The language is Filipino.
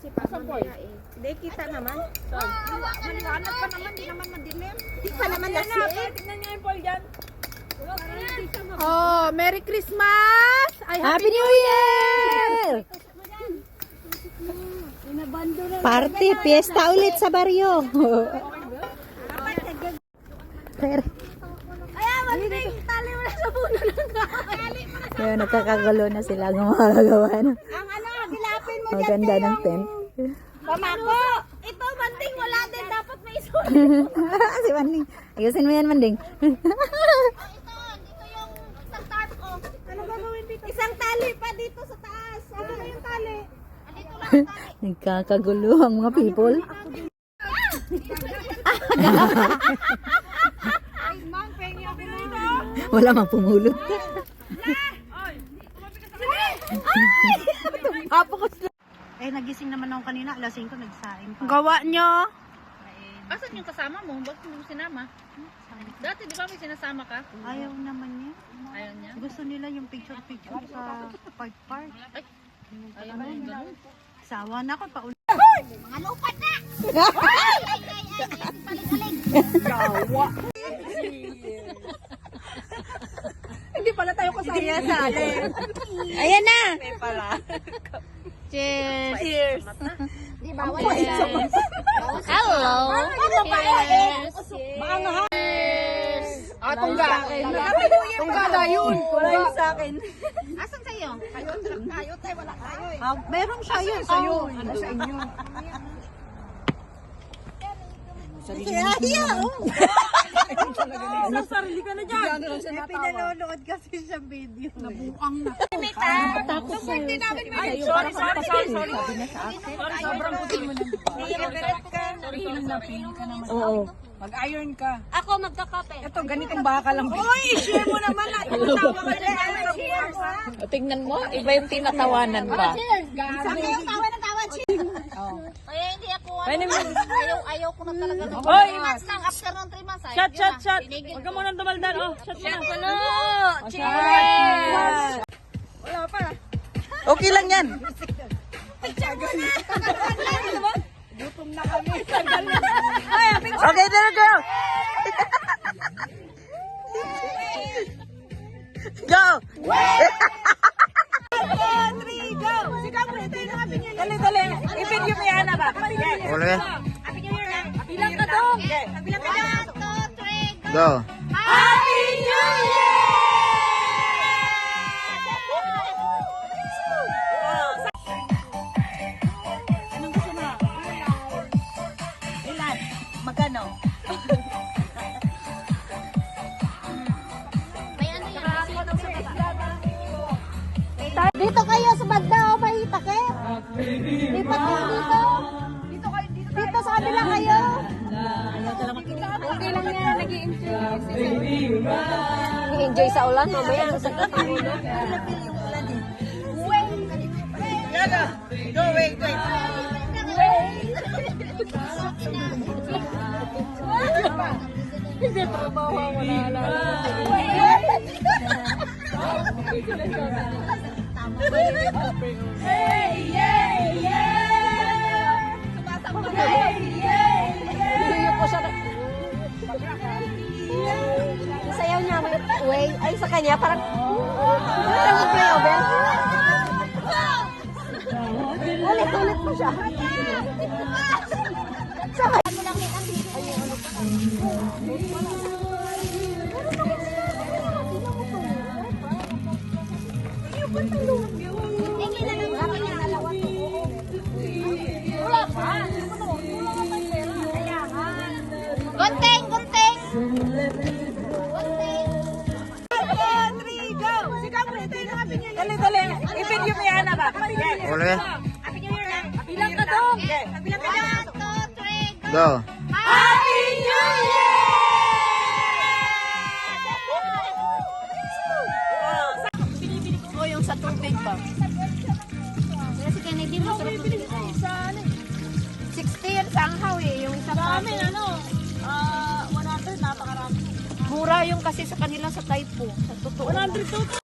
kasi pa mamaya eh. Hindi, kita naman. Maliwanag pa naman, di naman madilim. Di pa naman nasi eh. Tignan niyo yung Paul dyan. Oh, Merry Christmas! Ay, Happy New Year! Party, fiesta ulit sa baryo. Kaya nagkakagulo na sila gumagawa na. Ang ano, dilapin mo dyan. Maganda ng tent. Pamako! Ito, banding, wala din. Dapat may isun. Si Manding. Ayusin mo yan, Manding. Dito yung isang tarp ko. Ano gagawin dito? Isang tali pa dito sa taas. Ano na yung tali? Dito lang ang tali. Nagkakagulo ang mga people. Ay, ma'am, pengi ako dito. Wala mang pumulot. Eh, nagising naman ako kanina. Alas 5, nagsaing pa. Gawa nyo. Asan yung kasama mo? Bakit mo sinama? Dati di ba may sinasama ka? Ayaw naman niya. Ayaw niya? Gusto nila yung picture-picture sa park-park. Ayaw mo yung ganun? Sawa na ako. Pauli. Mga lupat na! Hindi pala tayo kasama. Ayan na! Cheers! Cheers. Di ba? Wala na. Hello! Tungga. Tungga na yun. Wala yung sa akin. Asan sa'yo? Kayo, tayo tayo. Wala tayo eh. Meron siya yun. Sa'yo. Ano sa inyo? Sarili ka na dyan. Pinanonood kasi sa video. Nabuang na. Tapos Ay, sorry. Sobrang puti mo na. Oo. Mag-iron ka. Ako magkakape. Ito, ganitong baka lang. Uy, share mo naman. Tumatawa ka dyan. Tingnan mo, iba yung tinatawanan pa. Sabi yung tawa na tawa. Kaya hindi ako ayaw ko na talaga. Oy! 3 months lang. After ng 3 months. Shot. Huwag ka munang dumaldan. Oh, shot mo na. Cheers! Wala pa. Okay lang yan. Gutom na kami. Okay, there you go. Go! Dali. I-video mo yan na ba? Ulit. Bilang ka dong. Bilang ka na. 2, 3, go. Go. Happy New Year! Anong gusto mo? Ilan? Magkano? May ano yan? Dito kayo sa banda o may takip? Lipat kayo dito. Dito sa kanila kayo. Okay lang yan. Enjoy sa ulan, mamaya sa katimulo. Go, wait. Hindi trabaho wala Sayaw niya, way, ay sa kanya, parang, play over. Ulit mo siya. Tingin na lang kami ng dalawa to. Wala pa. Gunting. Gunting. Dali. I-video mo yan na ba? Ulit. Bilang ka dong. 1, 2, 3, go. Go. Happy New Year! O, yung sa tubig ba? Kasi Kennedy mo sarap ng 60 yan sa anghaw eh. Yung isa pa. 100, napakarami. Mura yung kasi sa kanila sa typo. Sa totoo. 100 to.